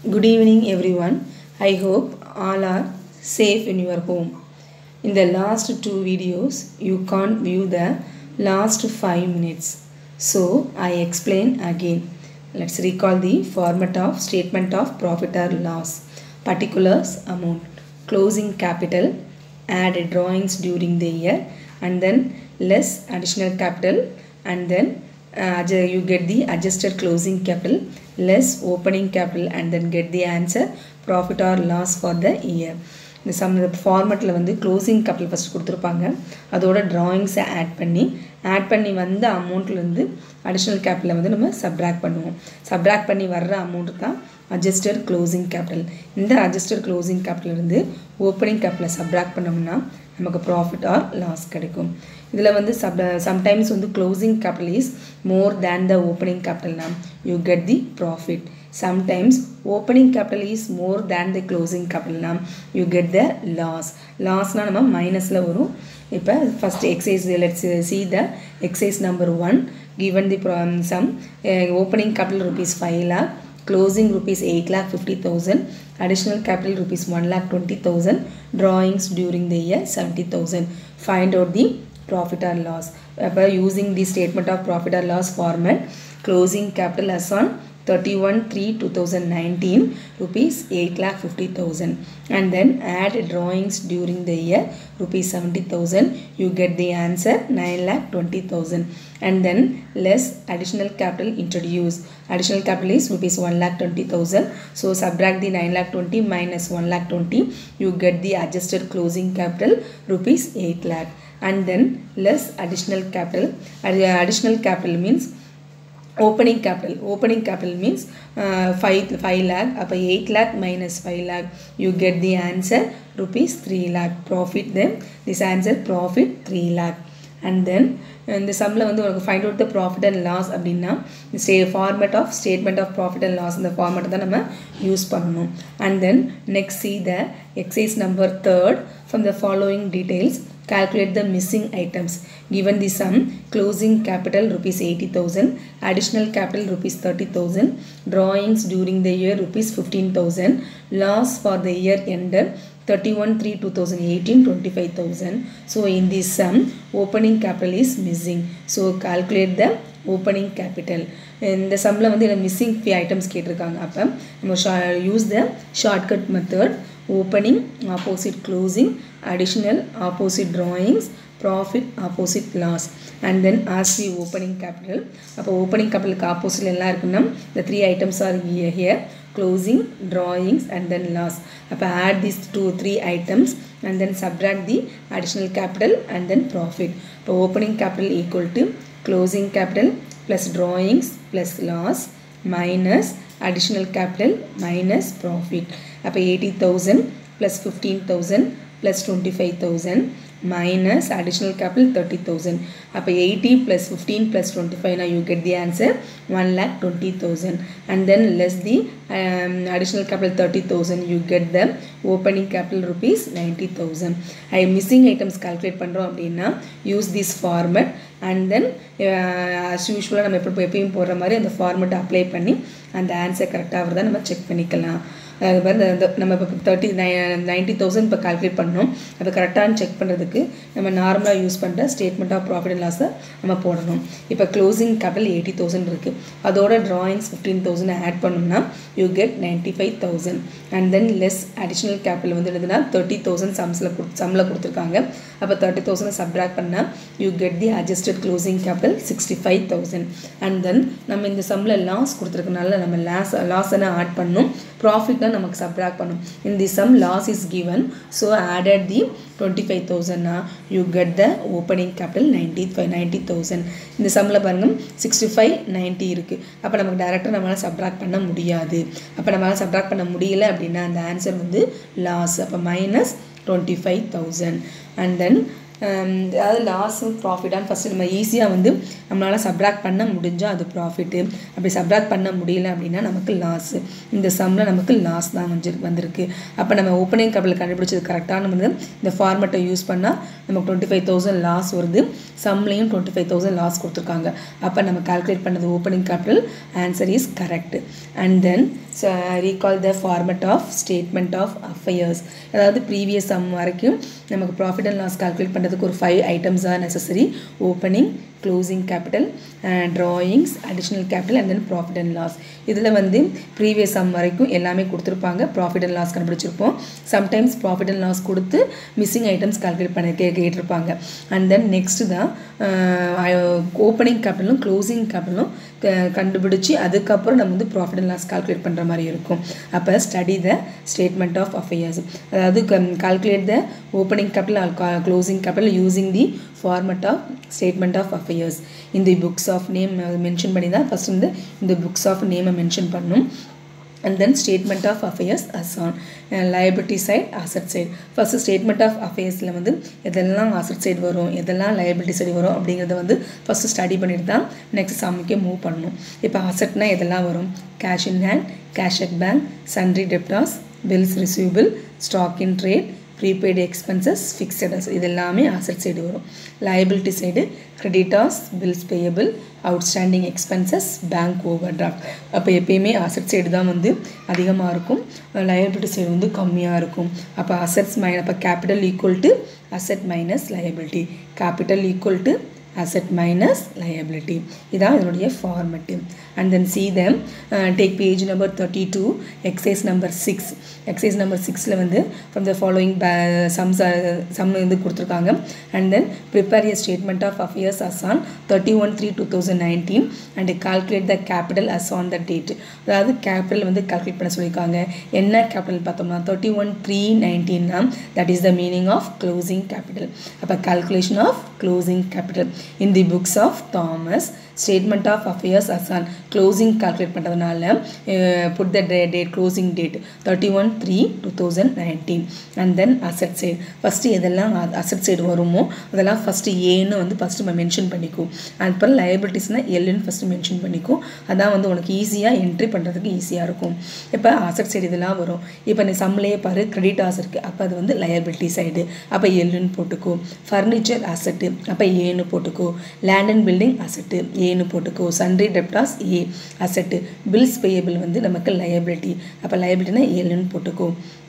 Good evening everyone. I hope all are safe in your home. In the last two videos, you can't view the last 5 minutes. So, I explain again. Let's recall the format of statement of profit or loss. Particulars, amount, closing capital, add drawings during the year, and then less additional capital, and then you get the adjusted closing capital less opening capital, and then get the answer profit or loss for the year. இந்த some ஃபார்மேட்டில் வந்து closing capital first கொடுத்துருப்பாங்க, அதோட ட்ராயிங்ஸை add பண்ணி வந்த அமௌண்ட்லேருந்து additional கேபிட்டலை வந்து நம்ம subtract பண்ணுவோம். சப்ட்ராக்ட் பண்ணி வர்ற அமௌண்ட்டு தான் அட்ஜஸ்டட் க்ளோசிங் கேபிட்டல். இந்த அட்ஜஸ்டட் க்ளோசிங் கேபிட்டலேருந்து ஓப்பனிங் கேபிட்டலை சப்ட்ராக்ட் பண்ணோம்னா நமக்கு ப்ராஃபிட் ஆர் லாஸ் கிடைக்கும். இதில் வந்து சம்டைம்ஸ் வந்து closing capital is more than the opening கேபிட்டல்னா you get the profit. Sometimes opening capital is more than the closing capital na you get the loss. Loss na nama minus la varum. Ipa first exercise, let's see the exercise number 1. Given the sum, opening capital rupees 5 lakh, closing rupees 8,50,000, additional capital rupees 1,20,000, drawings during the year 70,000. Find out the profit or loss. By using the statement of profit or loss format, closing capital as on 31/3/2019 rupees 8,50,000, and then add drawings during the year rupees 70,000, you get the answer 9,20,000, and then less additional capital introduced. Additional capital is rupees 1,20,000, so subtract the 9,20,000 minus 1,20,000, you get the adjusted closing capital rupees 8 lakh, and then less additional capital. Additional capital means opening capital means 5 lakh. அப்போ 8 lakh minus 5 lakh, you get the answer rupees 3 lakh. Profit, then this answer profit 3 lakh. And then இந்த சம்மில் வந்து உங்களுக்கு find out the profit and loss அப்படின்னா format of statement of profit and loss இந்த ஃபார்மேட்டை தான் நம்ம யூஸ் பண்ணணும். And then next see the exercise number 3rd. From the following details, calculate the missing items. Given the sum, closing capital rupees 80,000, additional capital rupees 30,000, drawings during the year rupees 15,000, loss for the year ended 31/3/2018 25,000. So in this sum, opening capital is missing. So calculate the opening capital. இந்த சம்மில் வந்து இதில் missing ஃபி items கேட்டிருக்காங்க. அப்போ நம்ம use the shortcut method. Opening opposite closing, additional opposite drawings, profit opposite loss, and then ask the opening capital. அப்போ opening capital opposite எல்லாம் இருக்குன்னா the 3 items are here, closing, drawings, and then loss. அப்போ add these 3 items and then subtract the additional capital and then profit. இப்போ opening capital equal to closing capital plus drawings plus loss minus additional capital minus profit. அப்போ 80,000 plus 15,000 plus 25,000 minus additional capital 30,000. அப்போ 80 plus 15 plus 25, now you get the answer 1,20,000, and then less the additional capital 30,000, you get the opening capital rupees 90,000. missing items calculate பண்ணுறோம் அப்படின்னா use this format, and then as usual நம்ம எப்பயும் போடுற மாதிரி அந்த ஃபார்மெட்டை apply பண்ணி அந்த ஆன்சர் கரெக்டாக வருதா நம்ம செக் பண்ணிக்கலாம். நம்ம இப்போ 90,000 இப்போ கால்குலேட் பண்ணோம். அது கரெக்டானு செக் பண்ணுறதுக்கு நம்ம நார்மலாக யூஸ் பண்ணுற ஸ்டேட்மெண்ட் ஆஃப் ப்ராஃபிட் அண்ட் லாஸை நம்ம போடணும். இப்போ க்ளோசிங் கேபிட்டல் 80,000 இருக்குது, அதோட ட்ராயிங்ஸ் 15,000 ஆட் பண்ணோம்னா you get 95,000, and then less additional capital வந்து எழுதுனா 30,000 சம்மில் கொடுத்துருக்காங்க. அப்போ 30,000 சப்ட்ராக்ட் பண்ணால் you get the adjusted closing capital 65,000, and then நம்ம இந்த சம்மில் லாஸ் கொடுத்துருக்கனால நம்ம லாஸை ஆட் பண்ணணும், ப்ராஃபிட் நமக்கு சப்ட்ராக்ட் பண்ணும். In this sum loss is given, so added the 25,000, you get the opening capital 90,000. இந்த சம்மில் பாருங்க 65 90 இருக்குது. அப்போ நமக்கு டைரெக்டாக நம்மளால் சப்ட்ராக்ட் பண்ண முடியாது. அப்போ நம்மளால் சப்ட்ராக்ட் பண்ண முடியல அப்படின்னா அந்த ஆன்சர் வந்து லாஸ். அப்போ minus 25,000, and then அதாவது லாஸும் ப்ராஃபிட்டான்னு ஃபஸ்ட்டு நம்ம ஈஸியாக வந்து நம்மளால் சப்ராக்ட் பண்ண முடிஞ்சால் அது ப்ராஃபிட்டு, அப்படி சப்ராக்ட் பண்ண முடியல அப்படின்னா நமக்கு லாஸு. இந்த சம்மில் நமக்கு லாஸ் தான் வந்திருக்கு. அப்போ நம்ம ஓப்பனிங் கேபிட்டல் கண்டுபிடிச்சது கரெக்டான வந்து இந்த ஃபார்மெட்டை யூஸ் பண்ணால் நமக்கு 25,000 லாஸ் வருது. சம்லேயும் 25,000 லாஸ் கொடுத்துருக்காங்க. அப்போ நம்ம கால்குலேட் பண்ணது opening capital, answer is correct. And then recall the format of statement of affairs. அதாவது ப்ரீவியஸ் சம் வரைக்கும் நமக்கு ப்ராஃபிட் அண்ட் லாஸ் கால்குலேட் பண்ணுறதுக்கு ஒரு 5 items are necessary. Opening, closing capital, drawings, additional capital and then profit and loss. இதில் வந்து previous some வரைக்கும் எல்லாமே கொடுத்துருப்பாங்க. ப்ராஃபிட் அண்ட் லாஸ் கண்டுபிடிச்சிருப்போம். சம்டைம்ஸ் ப்ராஃபிட் அண்ட் லாஸ் கொடுத்து மிஸ்ஸிங் ஐட்டம்ஸ் கால்குலேட் பண்ண கேட்டிருப்பாங்க. அண்ட் தென் நெக்ஸ்ட் தான் ஓப்பனிங் கேபிட்டலும் க்ளோசிங் கேபிட்டலும் கண்டுபிடிச்சி அதுக்கப்புறம் நம்ம வந்து ப்ராஃபிட் அண்ட் லாஸ் கால்குலேட் பண்ணுற மாதிரி இருக்கும். அப்போ study the statement of affairs, அதாவது calculate the opening capital or closing capital using the format of statement of affairs. இந்த புக்ஸ் ஆஃப் நேம் மென்ஷன் பண்ணி தான் ஃபஸ்ட் வந்து இந்த புக்ஸ் ஆஃப் நேமை மென்ஷன் பண்ணணும். And then statement of affairs as on liability side, asset side. First statement of affairsல வந்து எதெல்லாம் asset side வரும், எதெல்லாம் liability side வரும் அப்படிங்கிறத வந்து first study பண்ணிட்டு தான் நெக்ஸ்ட் சம்முக்கே மூவ் பண்ணணும். இப்போ assetனா எதெல்லாம் வரும்? cash in hand, cash at bank, sundry debtors, bills receivable, stock in trade, prepaid expenses, fixed assets, இதெல்லாமே asset side வரும். liability side creditors, bills payable, outstanding expenses, bank overdraft. அப்போ எப்பயுமே asset side தான் வந்து அதிகமாக இருக்கும், liability side வந்து கம்மியாக இருக்கும். அப்போ assets அப்போ capital equal to asset minus liability, capital equal to asset minus liability. இதான் இதனுடைய format. And then see them, take page number 32, exercise number 6. exercise number 6ல வந்து from the following sums வந்து கொடுத்துருக்காங்க. And then prepare a statement of affairs as on 31/3/2019 and calculate the capital as on the date. அதாவது capital வந்து calculate பண்ண சொல்லியிருக்காங்க. என்ன capital பார்த்தோம்னா 31/3/19 that is the meaning of closing capital. அப்போ calculation of closing capital in the books of Thomas, statement of affairs as on closing calculate பண்ணுறதுனால put the date, closing date 31/3/2019. and then asset side, first எதெல்லாம் asset side வருமோ அதெல்லாம் first ஏன்னு வந்து first நம்ம mention பண்ணிக்கும். அதுக்கப்புறம் liabilitiesனா எல்லுன்னு first mention பண்ணிக்கும். அதான் வந்து உனக்கு ஈஸியாக என்ட்ரி பண்ணுறதுக்கு ஈஸியாக இருக்கும். இப்போ asset side இதெல்லாம் வரும். இப்போ நீ சம்லேயே பாரு கிரெடிட்டாஸ் இருக்குது, அப்போ அது வந்து liability side, அப்போ எல்லுன்னு போட்டுக்கோ. ஃபர்னிச்சர் asset, அப்போ ஏன்னு போட்டுக்கோ. லேண்ட் அண்ட் பில்டிங் asset ஏன்னு போட்டுக்கோ. சன்ட்ரி டெப்டாஸ் ஏ asset. பில்ஸ் பேயபிள் வந்து நமக்கு liability, அப்போ liabilityனா ஏன்னு போட்டுக்கோ.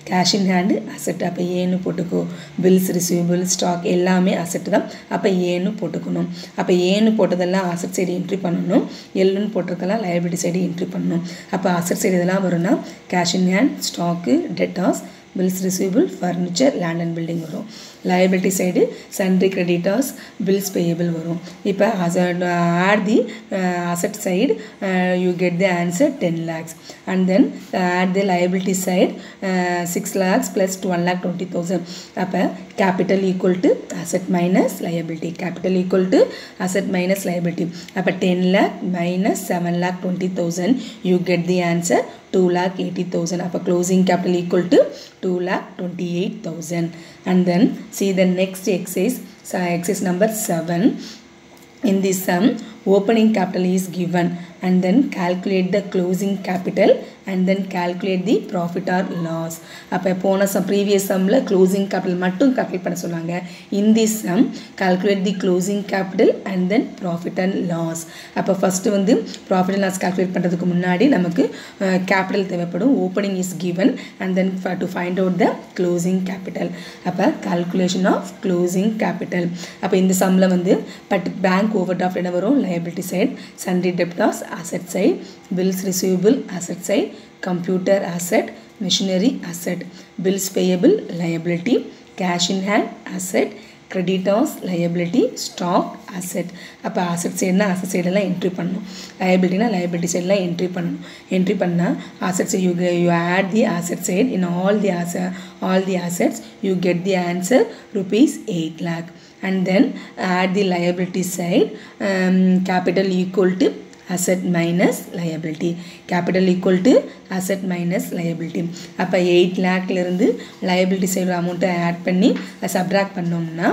கேஷ் இன் ஹேண்டு அசெட், அப்போ ஏன்னு போட்டுக்கோ. பில்ஸ் ரிசீவபிள், ஸ்டாக் எல்லாமே அசெட் தான், அப்போ ஏன்னு போட்டுக்கணும். அப்போ ஏன்னு போட்டதெல்லாம் அசெட் சைடு என்ட்ரி பண்ணணும், எல்லுன்னு போட்டிருக்கெல்லாம் liability சைடு என்ட்ரி பண்ணணும். அப்போ அசெட் சைடு இதெல்லாம் வரும்னா cash in hand, stock, debtors, bills receivable, furniture, land and building வரும். liability side sundry creditors, bills payable வரும். இப்போ add the asset side, you get the answer 10 lakhs. and then add the liability side 6 lakhs plus 1,20,000. அப்போ capital equal to asset minus liability, capital equal to asset minus liability. அப்போ 10 lakh minus 7,20,000, you get the answer 2,80,000. அப்போ closing capital equal to 2,28,000. and then see the next exercise, exercise number 7. in this sum opening capital is given and then calculate the closing capital and then calculate the profit or loss. அப்போ போன some previous சம்மில் closing capital மட்டும் calculate பண்ண சொன்னாங்க. in this sum calculate the closing capital and then profit and loss. அப்போ first வந்து profit and loss calculate பண்ணுறதுக்கு முன்னாடி நமக்கு கேபிட்டல் தேவைப்படும். Opening is given and then to find out the closing capital. அப்போ calculation of closing capital. அப்போ இந்த சம்மில் வந்து பேங்க் ஓவர் டிராஃப்ட் என்ன வரும்? liability side, sundry debtors asset side, bills receivable asset side, computer asset, machinery asset, bills payable liability, cash in hand asset, creditors liability, stock asset. அப்போ asset sideனா asset side எல்லாம் entry பண்ணணும், liabilityனா liability side எல்லாம் entry பண்ணணும். Entry பண்ணால் asset side you add the asset side in all the assets, you get the answer rupees 8 lakh. and then add the liability side, capital equal to asset minus liability. Capital equal to asset minus liability. அப்போ 8 lakh இருந்து liability side amount add பண்ணி subtract பண்ணோம்னா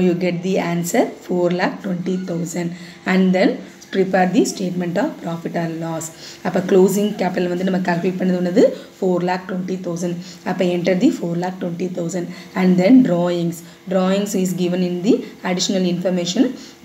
you get the answer 4,20,000 and then prepare the statement of profit or loss. அப்போ closing capital வந்து நம்ம calculate பண்ணது 4,20,000. அப்போ enter the 4,20,000 and then drawings is given in the additional information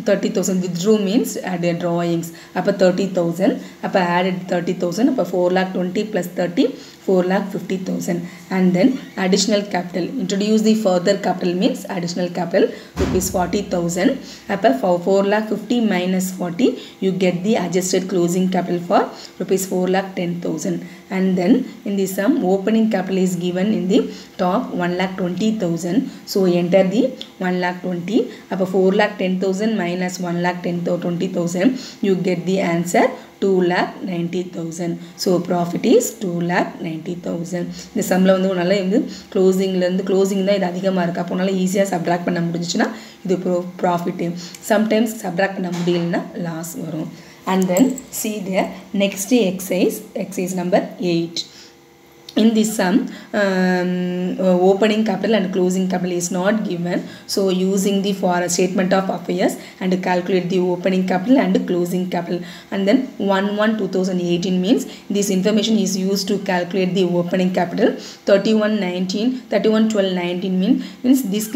30,000. withdraw means add drawings. அப்போ 30,000. அப்போ added 30,000. அப்போ 4,20,000 plus 30 4,50,000 and then additional capital. Introduce the further capital means additional capital rupees 40,000. அப்போ 4,50,000 minus 40 you get the adjusted closing capital for rupees 4,10,000 and then in the sum opening capital is given in the top 1,20,000. so enter the 1,20,000. அப்போ 4,10,000 minus 1,20,000 you get the answer 2,90,000. so profit is 2,90,000. இந்த சம்மில் வந்து நல்லா வந்து க்ளோசிங்லேருந்து closing தான் இது அதிகமாக இருக்குது. அப்போ நல்லா ஈஸியாக சப்ட்ராக்ட் பண்ண முடிஞ்சிச்சுன்னா இது ப்ராஃபிட்டு. சம்டைம்ஸ் சப்ட்ராக்ட் பண்ண முடியலன்னா லாஸ் வரும். and then see the next exercise number 8. In this sum opening capital and closing capital is not given, so using the for statement of affairs and calculate the opening capital and closing capital and then 1/1/2018 means this information is used to calculate the opening capital. 31/12/19 means this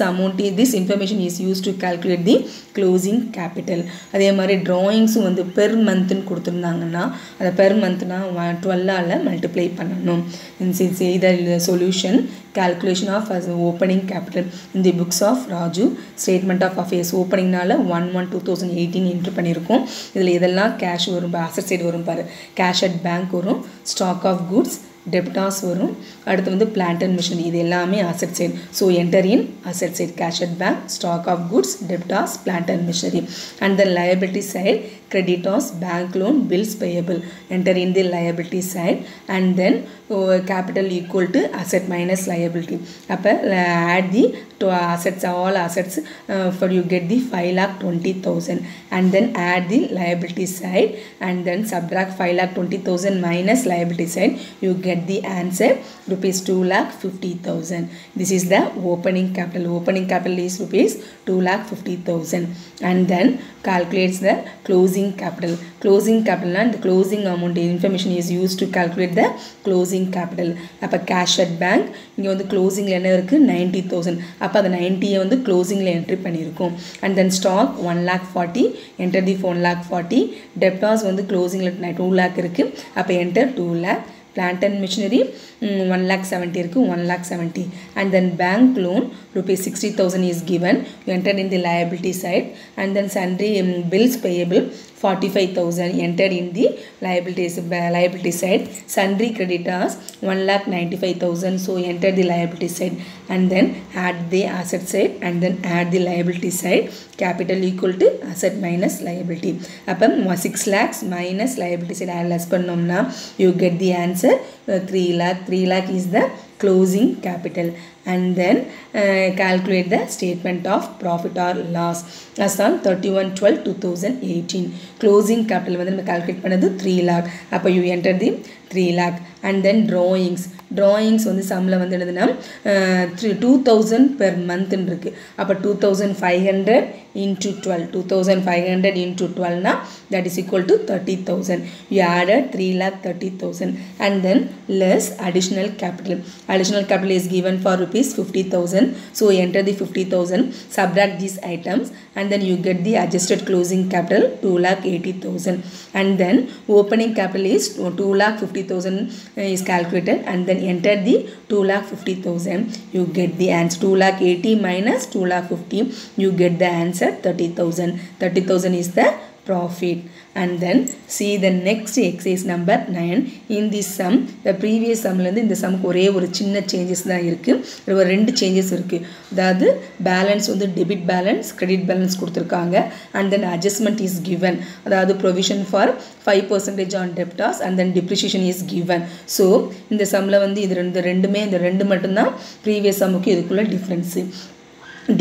amount this information is used to calculate the closing capital. அதே மாதிரி drawings வந்து per month ன்னு கொடுத்திருந்தாங்கன்னா அத per monthனா 12 ஆல multiply பண்ணனும். Since either the solution calculation of opening capital in the books of Raju statement of affairs opening நால 1/1/2018 enter பண்ணிருக்கோம். இதுல இதெல்லாம் cash வரும் asset side வரும் பாரு. cash at bank வரும், stock of goods, debtors வரும், அடுத்து வந்து plant and machinery இது எல்லாமே asset side. so enter in asset side cash at bank, stock of goods, debtors, plant and machinery and the liability side creditors, bank loan, bills payable enter in the liability side and then capital equal to asset minus liability. அப்போ add the to assets all assets for you get the 5,20,000 and then add the liability side and then subtract 5,20,000 minus liability side you get the answer rupees 2,50,000. this is the opening capital. Opening capital is rupees 2,50,000 and then calculates the closing capital. Closing capital and the closing amount information is used to calculate the closing capital. அப்போ cash at bank இங்கே வந்து closing என்ன இருக்கு 90,000. அப்போ அந்த 90 வந்து closingல entry பண்ணியிருக்கோம். and then stock 1,40,000 enter the 1,40,000. debtors வந்து closingல 2 lakh இருக்கு. அப்போ enter 2 lakh. plant and machinery 1,70,000 இருக்கு 1,70,000 and then bank loan rupees 60,000 is given. you enter in the liability side and then sundry bills payable 45,000 entered in the liability side. Sundry creditors 1,95,000 so enter the liability side and then add the asset side and then add the liability side. capital equal to asset minus liability. அப்போ 6 lakhs minus liability side less பண்ணோம்னா you get the answer 3 lakh. 3 lakh is the closing capital and then calculate the statement of profit or loss as on 31/12/2018. closing capital வந்து நம்ம calculate பண்ணது 3 lakh. அப்போ you enter the 3 lakh and then drawings வந்து சம்மில் வந்து என்னதுன்னா 2,000 per month இருக்கு. அப்போ 2,500 into 12 2,500 into 12 na that is equal to 30,000. you added 3,30,000 and then less additional capital. Additional capital is given for rupees 50,000 so enter the 50,000 subtract these items and then you get the adjusted closing capital 2,80,000 and then opening capital is 2,50,000 is calculated and then enter the 2,50,000 you get the answer 2,80,000 minus 2,50,000 you get the answer 30,000. 30,000 is the profit and then see the next exercise number 9. in this sum the previous sumல இருந்து இந்த சம்க்கு ஒரே ஒரு சின்ன changes தான் இருக்கு. ஒரு ரெண்டு changes இருக்கு. அதாவது பேலன்ஸ் வந்து டெபிட் பேலன்ஸ் கிரெடிட் பேலன்ஸ் கொடுத்திருக்காங்க and then adjustment is given. அதாவது provision for 5% on debtors and then depreciation is given. so இந்த சம்ல வந்து இது ரெண்டுமே இந்த ரெண்டு மட்டும் தான் previous sumக்கு இதுக்குள்ள difference.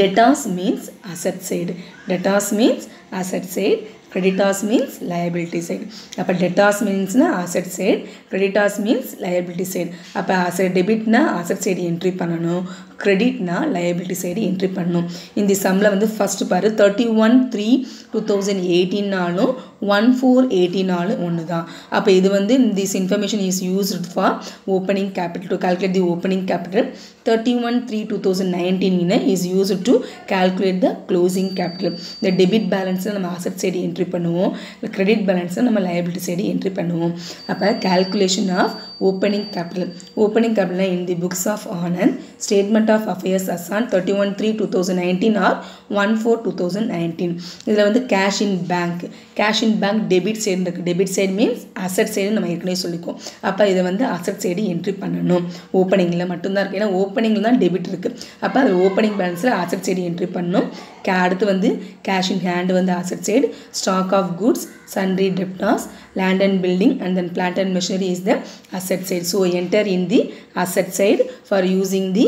debtors means asset side. debtors means asset side creditors means liability side. அப்போ debtors means asset side, creditors means liability side. அப்போ asset debit na asset side entry பண்ணணும், credit na liability side entry பண்ணணும். இந்த சம்ல வந்து first பாரு 31/3/2018 நாலும் 1/4/18 நாலும் ஒன்று தான். அப்போ இது வந்து this information is used for opening capital to calculate the opening capital. 31/3/2019 is used to calculate the closing capital. The debit balance நம்ம asset side entry பண்ணுவோம், credit balance நம்ம liability side entry பண்ணுவோம். அப்போ calculation of opening capital. Opening capital in the books of Anand, statement of affairs as on 31/3/2019 or 1/4/2019. இதில் வந்து cash in bank debit side இருக்கு. debit side means asset side நம்ம ஏற்கனவே சொல்லிக்கோம். அப்போ இதை வந்து asset side entry பண்ணணும். ஓப்பனிங்கில் மட்டும்தான் இருக்குது, ஏன்னா ஓப்பனிங்கில் தான் டெபிட் இருக்குது. அப்போ அது ஓப்பனிங் பேலன்ஸில் asset side entry பண்ணணும். அடுத்து வந்து cash in hand வந்து asset side, stock of goods, sundry debtors, land and building and then plant and machinery is the asset side. So enter in the asset side for using the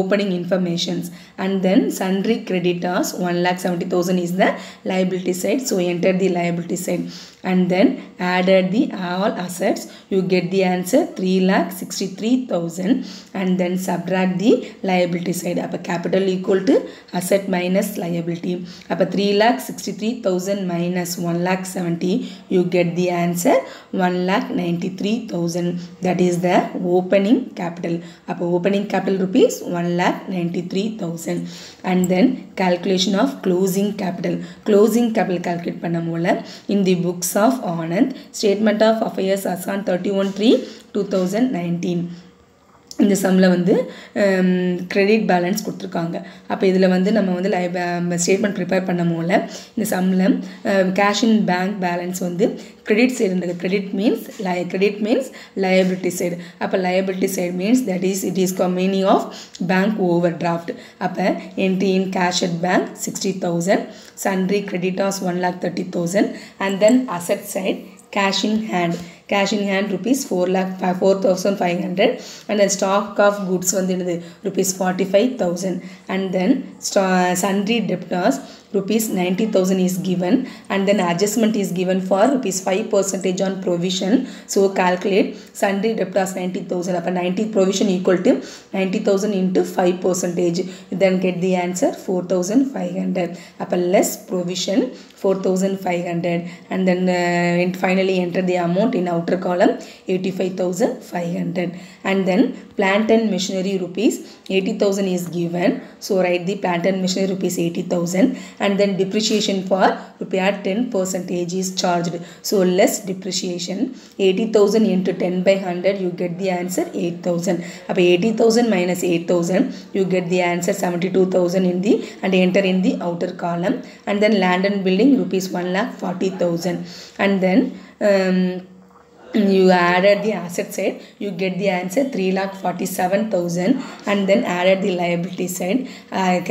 opening informations. And then sundry creditors 1,70,000 is the liability side. So enter the liability side. And then added the all assets, you get the answer 3,63,000 and then subtract the liability side. அப்போ capital equal to asset minus liability. அப்போ 3,63,000 minus 1,70,000 you get the answer 1,93,000. that is the opening capital. அப்போ opening capital rupees 1,93,000. and then calculation of closing capital. closing capital calculate பண்ண மூல in the books of Anand, statement of affairs as on 31/3/2019. இந்த சம்மில் வந்து credit balance கொடுத்துருக்காங்க. அப்போ இதில் வந்து நம்ம வந்து ஸ்டேட்மெண்ட் ப்ரிப்பேர் பண்ண மூல இந்த சம்மில் கேஷ் இன் பேங்க் பேலன்ஸ் வந்து கிரெடிட் சைடு இருந்தது. Credit means liability side. அப்போ liability side means that is it is meaning of bank overdraft. அப்போ entry in cash at bank 60,000, sundry creditors 1,30,000 and then asset side cash in hand rupees 4,05,500 and then stock of goods வந்து rupees 45,000 and then sundry debtors rupees 90,000 is given and then adjustment is given for rupees 5% on provision. So calculate sundry debtors 90,000. அப்போ 90 provision equal to 90,000 into 5%. then get the answer 4,500. அப்போ less provision 4,500 and then finally enter the amount in outer column 85,500 and then plant and machinery rupees 80,000 is given. So write the plant and machinery rupees 80,000 and then depreciation for ₹10% is charged. So less depreciation 80,000 into 10/100 you get the answer 8,000. அப்போ 80,000 minus 8,000 you get the answer 72,000 in the and enter in the outer column and then land and building rupees 1,40,000 and then you added the asset side, you get the answer 3,47,000 and then added the liability side,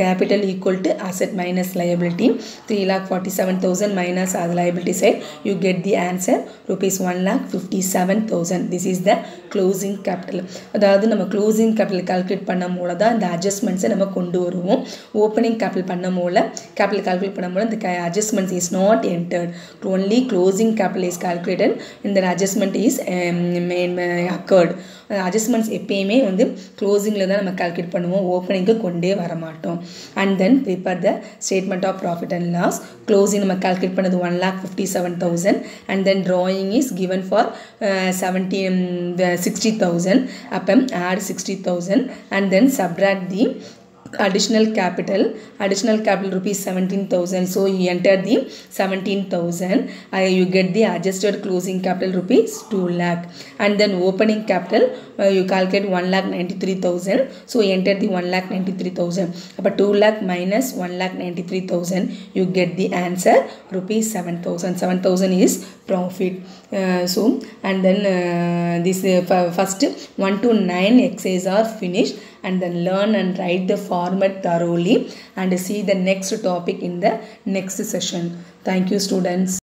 capital equal to asset minus liability, 3,47,000 minus liability side, you get the answer rupees 1,57,000. this is the closing capital. அதாவது நம்ம closing capital calculate பண்ண மூல தான் இந்த adjustments நம்ம கொண்டு வருவோம். opening capital பண்ண மூல capital calculate பண்ண மூல இந்த adjustments is not entered, only closing capital is calculated and the adjustment is occurred. adjustments எப்பயுமே வந்து க்ளோசிங்கில் தான் நம்ம கால்குலேட் பண்ணுவோம், ஓப்பனிங்க்கு கொண்டே வர மாட்டோம். And then prepare the statement of profit and loss. Closing நம்ம கால்குலேட் பண்ணது 1,57,000 and then drawing is given for 60,000. அப்போ add 60,000 and then subtract the additional capital rupees 17,000. so you enter the 17,000. You get the adjusted closing capital rupees 2 lakh and then opening capital you calculate 1,93,000. so enter the 1,93,000. but 2 lakh minus 1,93,000 you get the answer rupees 7,000. 7,000 is profit. So and then this first 1 to 9 exercises are finished and then learn and write the format thoroughly and see the next topic in the next session. Thank you students.